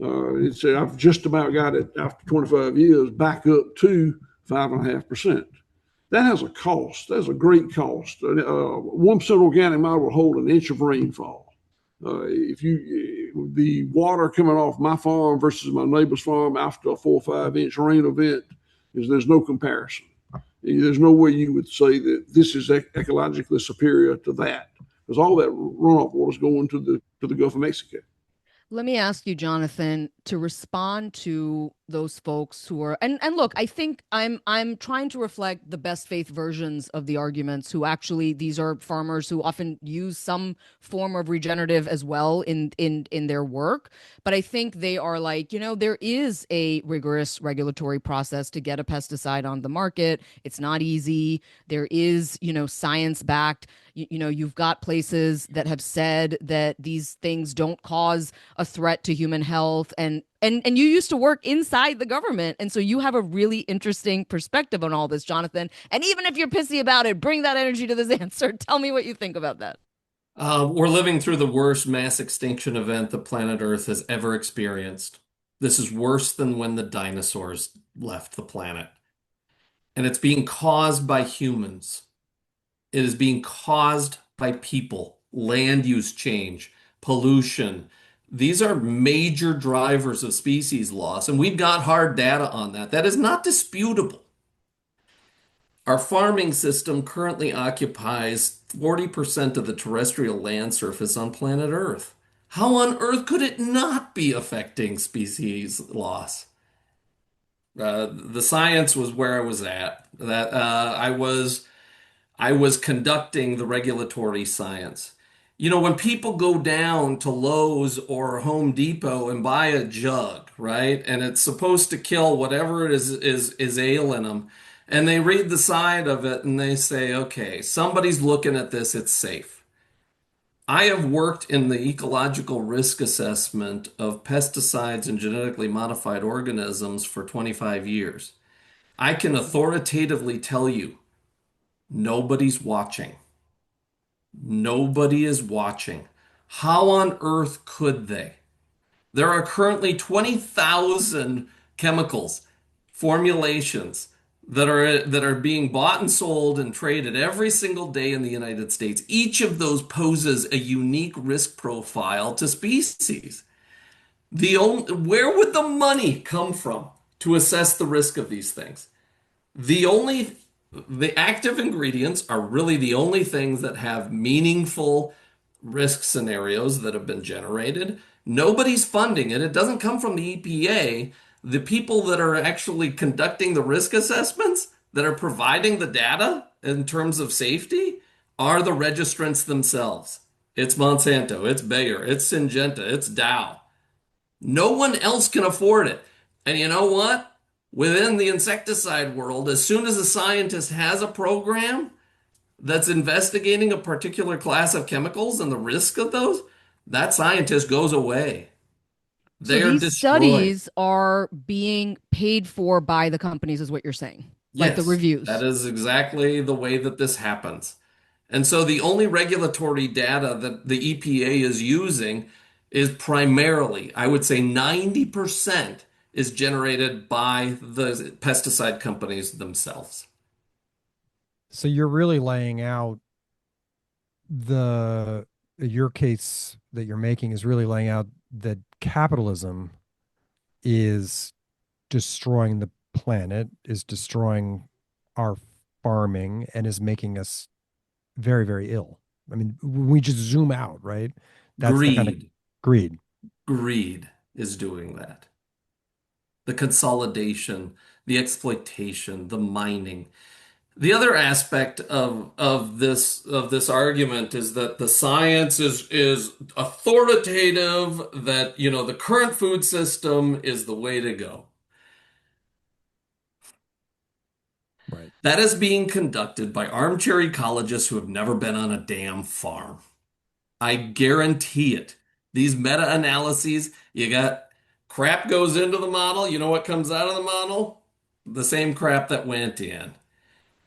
I've just about got it after 25 years back up to 5.5%. That has a cost. That's a great cost. 1% organic matter will hold an inch of rainfall. The water coming off my farm versus my neighbor's farm after a 4 or 5 inch rain event there's no comparison. There's no way you would say that this is ecologically superior to that, because all that runoff water is going to the Gulf of Mexico. Let me ask you, Jonathan, to respond to those folks who are and look, I think I'm trying to reflect the best faith versions of the arguments who actually these are farmers who often use some form of regenerative as well in their work. But I think they are like, there is a rigorous regulatory process to get a pesticide on the market. It's not easy. There is, science backed. You've got places that have said that these things don't cause a threat to human health, and you used to work inside the government, and so you have a really interesting perspective on all this, Jonathan. And even if you're pissy about it, bring that energy to this answer. Tell me what you think about that. We're living through the worst mass extinction event the planet Earth has ever experienced. This is worse than when the dinosaurs left the planet. And it's being caused by humans. It is being caused by people, land use change, pollution. These are major drivers of species loss, and we've got hard data on that. That is not disputable. Our farming system currently occupies 40% of the terrestrial land surface on planet Earth. How on earth could it not be affecting species loss? The science was where I was at. That I was conducting the regulatory science. You know, when people go down to Lowe's or Home Depot and buy a jug, right? And it's supposed to kill whatever is ailing them. And they read the side of it and they say, okay, somebody's looking at this, it's safe. I have worked in the ecological risk assessment of pesticides and genetically modified organisms for 25 years. I can authoritatively tell you nobody's watching. Nobody is watching. How on earth could they? There are currently 20,000 chemicals, formulations that are being bought and sold and traded every single day in the United States. Each of those poses a unique risk profile to species. Where would the money come from to assess the risk of these things? The only the active ingredients are really the only things that have meaningful risk scenarios that have been generated. Nobody's funding it. It doesn't come from the EPA. The people that are actually conducting the risk assessments, that are providing the data in terms of safety, are the registrants themselves. It's Monsanto, it's Bayer, it's Syngenta, it's Dow. No one else can afford it. And you know what? Within the insecticide world, as soon as a scientist has a program that's investigating a particular class of chemicals and the risk of those, that scientist goes away. So They are these destroyed. studies are being paid for by the companies, is what you're saying. Like the Yes, that reviews. is exactly the way that this happens. And so the only regulatory data that the EPA is using is primarily, I would say 90% is generated by the pesticide companies themselves. So you're really laying out the your case that you're making is really laying out that capitalism is destroying the planet, is destroying our farming, and is making us very, very ill. I mean, when we just zoom out, right? That's the kind of Greed, greed. greed is doing that. The consolidation, the exploitation, the mining. The other aspect of this argument is that the science is authoritative, that the current food system is the way to go. Right. That is being conducted by armchair ecologists who have never been on a damn farm. I guarantee it. These meta-analyses, you got crap goes into the model. You know what comes out of the model? The same crap that went in.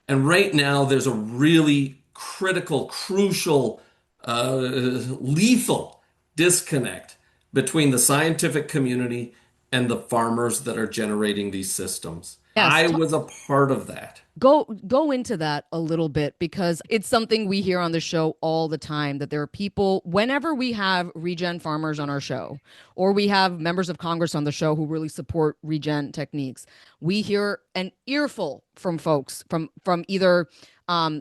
And right now, there's a really critical, crucial, lethal disconnect between the scientific community and the farmers that are generating these systems. Yes, I was a part of that. go into that a little bit because it's something we hear on the show all the time that there are people whenever we have regen farmers on our show or we have members of Congress on the show who really support regen techniques, we hear an earful from folks from either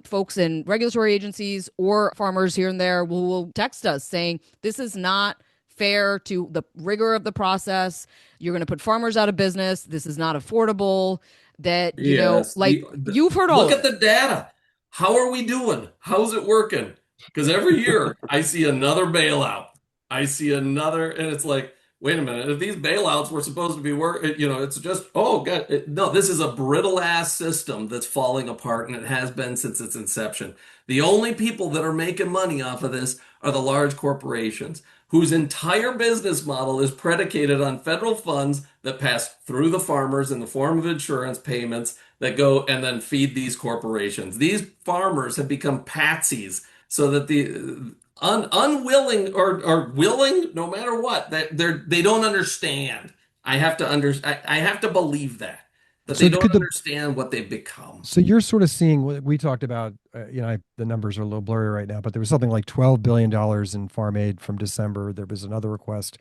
folks in regulatory agencies or farmers here and there who will text us saying this is not fair to the rigor of the process. You're going to put farmers out of business. This is not affordable. That, Yes, like you've heard all look of at it. the data. How are we doing? How's it working? Because every year I see another bailout. I see another, and it's like, wait a minute. If these bailouts were supposed to be it's just, oh, God. No, this is a brittle ass system that's falling apart, and it has been since its inception. The only people that are making money off of this are the large corporations whose entire business model is predicated on federal funds that pass through the farmers in the form of insurance payments that go and then feed these corporations. These farmers have become patsies so that the unwilling or willing, no matter what, that they don't understand. I have to I have to believe that they So don't could the understand what they've become. so you're sort of seeing what we talked about. The numbers are a little blurry right now, but there was something like $12 billion in farm aid from December. There was another request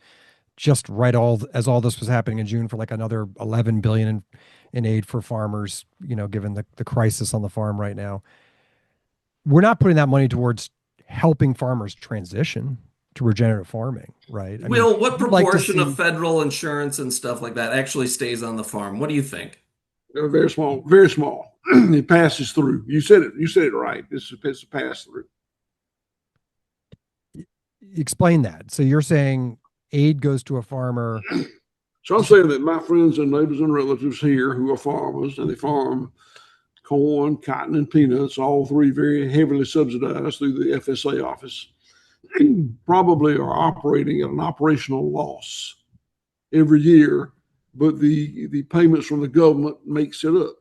just right all this was happening in June for like another 11 billion in aid for farmers. Given the crisis on the farm right now, we're not putting that money towards helping farmers transition to regenerative farming, right? I mean, Will, what you'd like to proportion of see. federal insurance and stuff like that actually stays on the farm? What do you think? Very small, very small. It passes through. You said it. You said it right. It's a pass through. Explain that. So you're saying aid goes to a farmer. So I'm saying that my friends and neighbors and relatives here who are farmers and they farm corn, cotton, and peanuts, all three very heavily subsidized through the FSA office, probably are operating at an operational loss every year, but the payments from the government makes it up.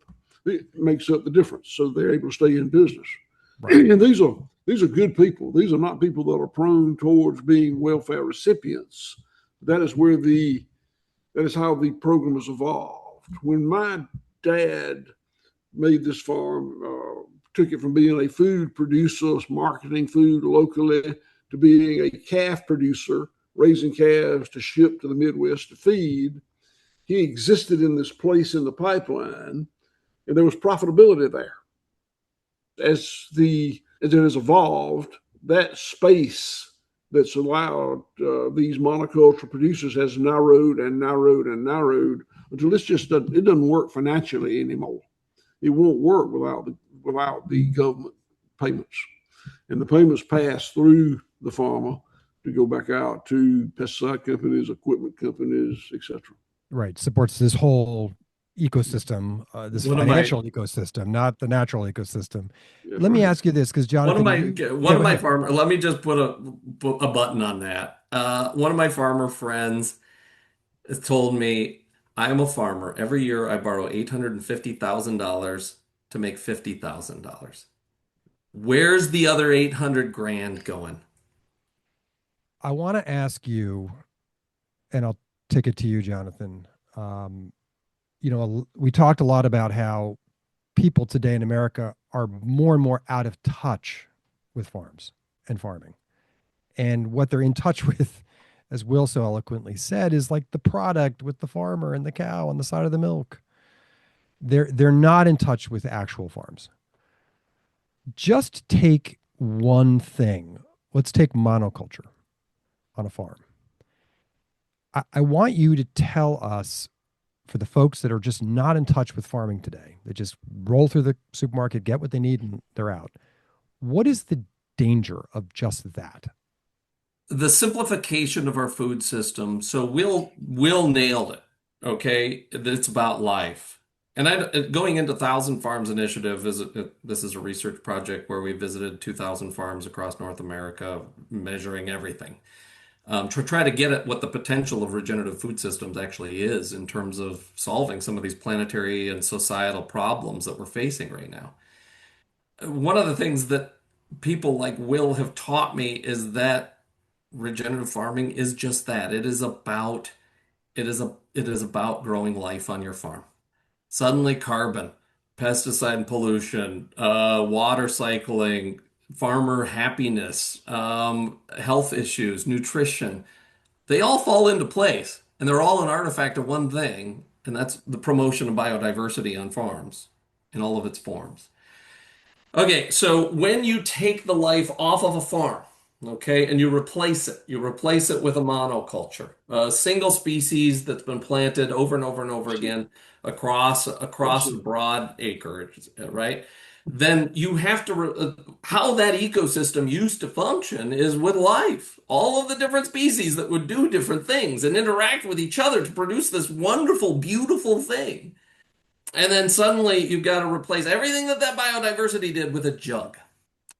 It makes up the difference, so they're able to stay in business. Right. And these are good people. These are not people that are prone towards being welfare recipients. That is how the program has evolved. When my dad made this farm, took it from being a food producer, marketing food locally, to being a calf producer, raising calves to ship to the Midwest to feed. He existed in this place in the pipeline, and there was profitability there. As it has evolved, that space that's allowed these monoculture producers has narrowed and narrowed and narrowed until it doesn't work financially anymore. It won't work without the government payments, and the payments pass through the farmer to go back out to pesticide companies, equipment companies, etc. Right. Supports this whole ecosystem, this One of my financial ecosystem, not the natural ecosystem. That's Let me right. ask you this, because one of Jonathan, my you one go of my ahead. farmer. Let me just put a button on that. One of my farmer friends has told me I'm a farmer. Every year I borrow $850,000 to make $50,000. Where's the other 800 grand going? I want to ask you, and I'll take it to you, Jonathan. Um, we talked a lot about how people today in America are more and more out of touch with farms and farming. And what they're in touch with, as Will so eloquently said, is like the product with the farmer and the cow on the side of the milk. They're not in touch with actual farms. Just take one thing. Let's take monoculture on a farm. I want you to tell us, for the folks that are just not in touch with farming today, they just roll through the supermarket, get what they need, and they're out. What is the danger of just that? The simplification of our food system. So we'll nailed it. Okay, it's about life. And going into Thousand Farms Initiative this is a research project where we visited 2,000 farms across North America, measuring everything, to try to get at what the potential of regenerative food systems actually is in terms of solving some of these planetary and societal problems that we're facing right now. One of the things that people like Will have taught me is that regenerative farming is just that. It is about growing life on your farm. Suddenly carbon, pesticide and pollution, water cycling, farmer happiness, health issues, nutrition, they all fall into place. And they're all an artifact of one thing, and that's the promotion of biodiversity on farms in all of its forms. Okay, so when you take the life off of a farm, okay, and you replace it with a monoculture, a single species that's been planted over and over and over again across a broad acreage, right? Then you have to how that ecosystem used to function is with life, all of the different species that would do different things and interact with each other to produce this wonderful, beautiful thing. And then suddenly you've got to replace everything that biodiversity did with a jug.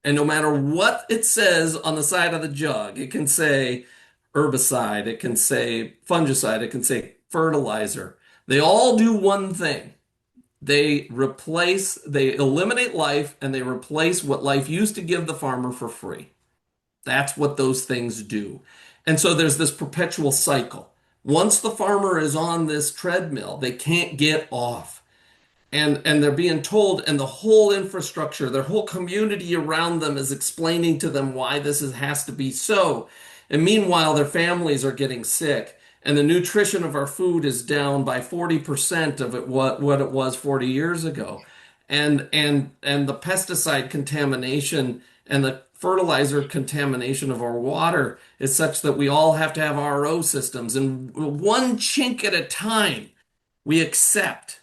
And no matter what it says on the side of the jug, it can say herbicide, it can say fungicide, it can say fertilizer. They all do one thing. They eliminate life and they replace what life used to give the farmer for free. That's what those things do. And so there's this perpetual cycle. Once the farmer is on this treadmill, they can't get off. And they're being told, and the whole infrastructure, their whole community around them is explaining to them why has to be so. And meanwhile, their families are getting sick, and the nutrition of our food is down by 40% of what it was 40 years ago. And the pesticide contamination and the fertilizer contamination of our water is such that we all have to have RO systems, and one chink at a time we accept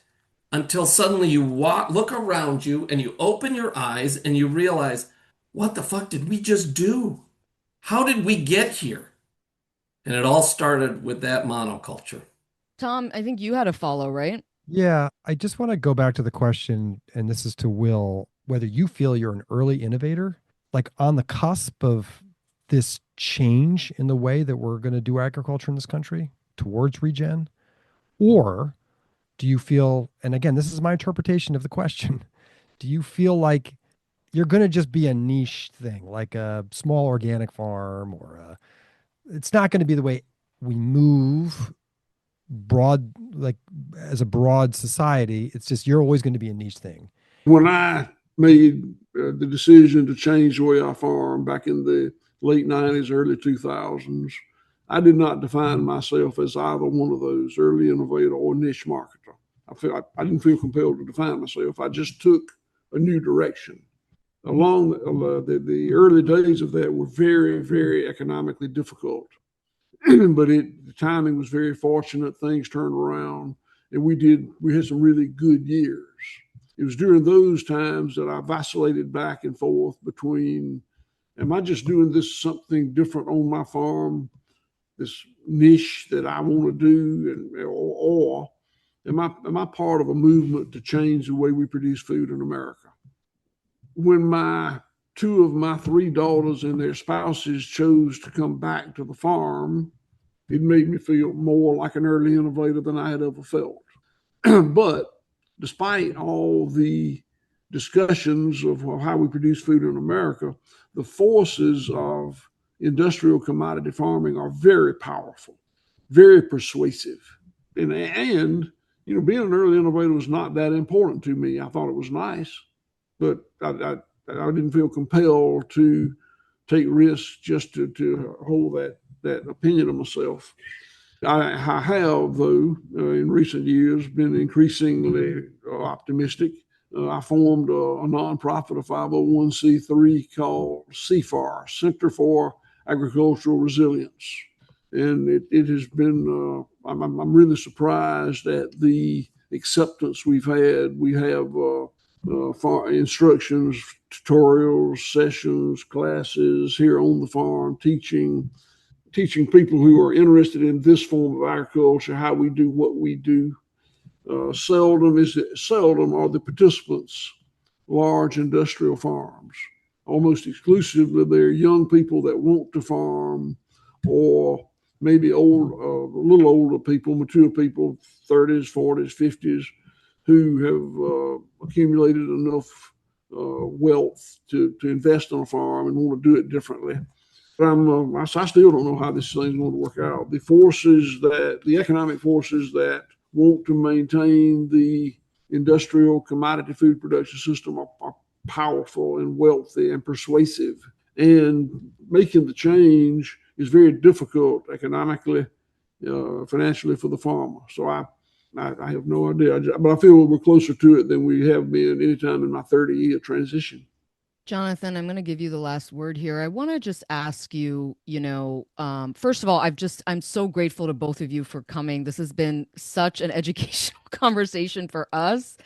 until suddenly you look around you and you open your eyes and you realize, what the fuck did we just do? How did we get here? And it all started with that monoculture. Tom, I think you had a follow, right? Yeah, I just want to go back to the question, and this is to Will, whether you feel you're an early innovator, like on the cusp of this change in the way that we're going to do agriculture in this country towards regen, or do you feel, and again, this is my interpretation of the question, do you feel like you're going to just be a niche thing, like a small organic farm, or it's not going to be the way we move broad, like as a broad society? It's just you're always going to be a niche thing. When I made the decision to change the way I farm back in the late 90s, early 2000s, I did not define myself as either one of those, early innovator or niche marketer. I didn't feel compelled to define myself. I just took a new direction. Along the early days of that were very, very economically difficult. But the timing was very fortunate. Things turned around, and we had some really good years. It was during those times that I vacillated back and forth between, am I just doing this something different on my farm, this niche that I want to do, or am I part of a movement to change the way we produce food in America? When two of my three daughters and their spouses chose to come back to the farm, it made me feel more like an early innovator than I had ever felt. But despite all the discussions of how we produce food in America, the forces of industrial commodity farming are very powerful, very persuasive. And being an early innovator was not that important to me. I thought it was nice, but I didn't feel compelled to take risks just to hold that opinion of myself. I have, though, in recent years, been increasingly optimistic. I formed a nonprofit, a 501c3 called CFAR, Center for Agricultural Resilience. And it has been, I'm really surprised at the acceptance we've had. We have instructions, tutorials, sessions, classes here on the farm, teaching people who are interested in this form of agriculture how we do what we do. Seldom are the participants large industrial farms. Almost exclusively, they're young people that want to farm, or maybe a little older people, mature people, 30s, 40s, 50s, who have accumulated enough wealth to invest on a farm and want to do it differently. I still don't know how this thing's going to work out. The economic forces that want to maintain the industrial commodity food production system are powerful and wealthy and persuasive. And making the change is very difficult economically, financially for the farmer. So I have no idea, but I feel we're closer to it than we have been any time in my 30-year transition. Jonathan, I'm going to give you the last word here. I want to just ask you, first of all, I'm so grateful to both of you for coming. This has been such an educational conversation for us.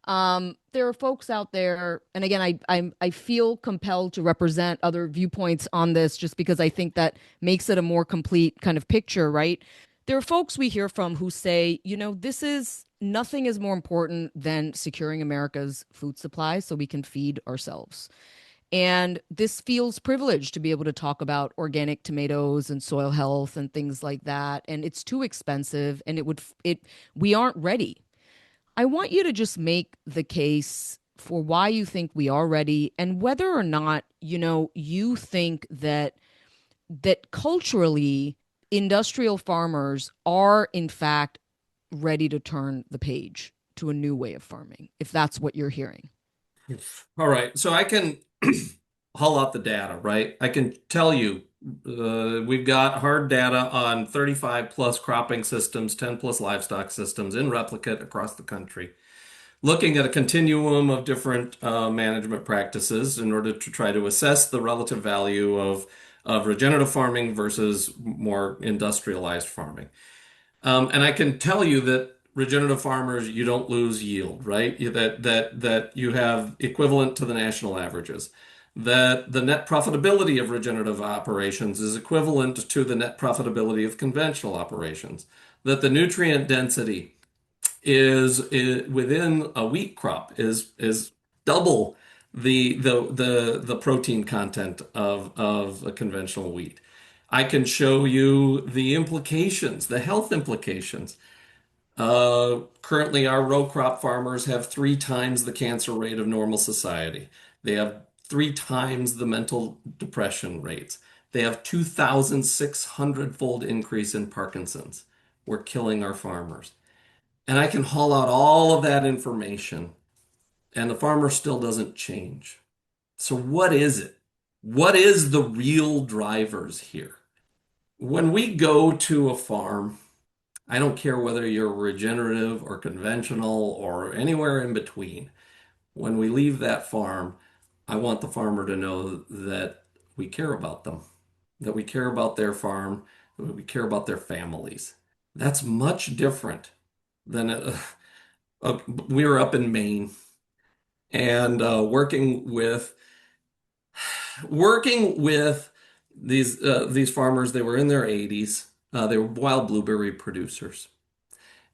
There are folks out there, and again, I feel compelled to represent other viewpoints on this just because I think that makes it a more complete kind of picture, right? There are folks we hear from who say, nothing is more important than securing America's food supply so we can feed ourselves. And this feels privileged to be able to talk about organic tomatoes and soil health and things like that. And it's too expensive, and we aren't ready. I want you to just make the case for why you think we are ready, and whether or not, you think that culturally industrial farmers are, in fact, ready to turn the page to a new way of farming, if that's what you're hearing. All right. So I can haul out the data, right? I can tell you we've got hard data on 35 plus cropping systems, 10 plus livestock systems in replicate across the country, looking at a continuum of different management practices in order to try to assess the relative value of regenerative farming versus more industrialized farming. And I can tell you that regenerative farmers, you don't lose yield, right? That you have equivalent to the national averages. That the net profitability of regenerative operations is equivalent to the net profitability of conventional operations. That the nutrient density is within a wheat crop is double the protein content of a conventional wheat. I can show you the implications, the health implications. Currently, our row crop farmers have 3 times the cancer rate of normal society. They have 3 times the mental depression rates. They have 2,600-fold increase in Parkinson's. We're killing our farmers. And I can haul out all of that information, and the farmer still doesn't change. So what is it? What is the real drivers here? When we go to a farm, I don't care whether you're regenerative or conventional or anywhere in between. When we leave that farm, I want the farmer to know that we care about them, that we care about their farm, that we care about their families. That's much different than we were up in Maine and working with these farmers. They were in their 80s. They were wild blueberry producers,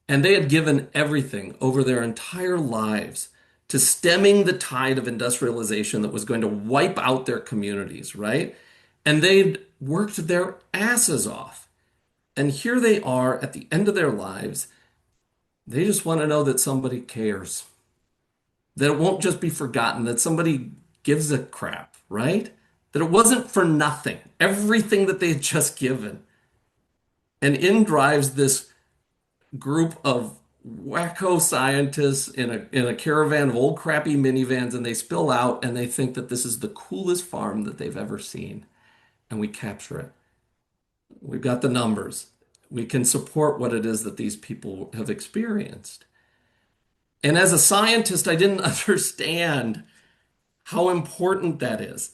and they had given everything over their entire lives to stemming the tide of industrialization that was going to wipe out their communities, right? And they'd worked their asses off. And here they are at the end of their lives. They just want to know that somebody cares, that it won't just be forgotten, that somebody gives a crap, right? That it wasn't for nothing, everything that they had just given. And in drives this group of wacko scientists in a caravan of old crappy minivans, and they spill out and they think that this is the coolest farm that they've ever seen. And we capture it. We've got the numbers. We can support what it is that these people have experienced. And as a scientist, I didn't understand how important that is,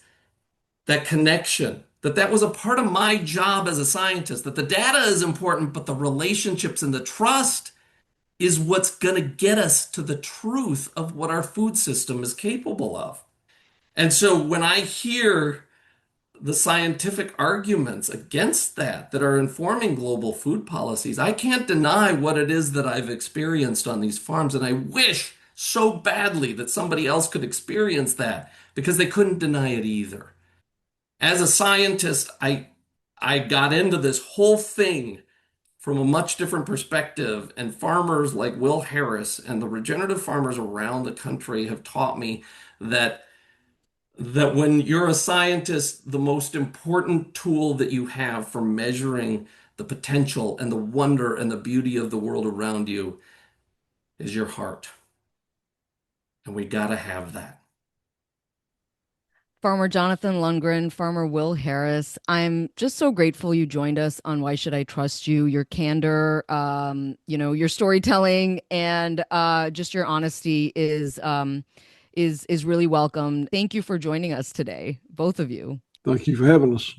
that connection, that was a part of my job as a scientist, that the data is important, but the relationships and the trust is what's going to get us to the truth of what our food system is capable of. And so when I hear the scientific arguments against that are informing global food policies, I can't deny what it is that I've experienced on these farms. And I wish so badly that somebody else could experience that, because they couldn't deny it either. As a scientist, I got into this whole thing from a much different perspective, and farmers like Will Harris and the regenerative farmers around the country have taught me that when you're a scientist, the most important tool that you have for measuring the potential and the wonder and the beauty of the world around you is your heart. And we got to have that. Farmer Jonathan Lundgren, Farmer Will Harris, I'm just so grateful you joined us on Why Should I Trust You? Your candor, your storytelling, and just your honesty is really welcome. Thank you for joining us today, both of you. Thank you for having us.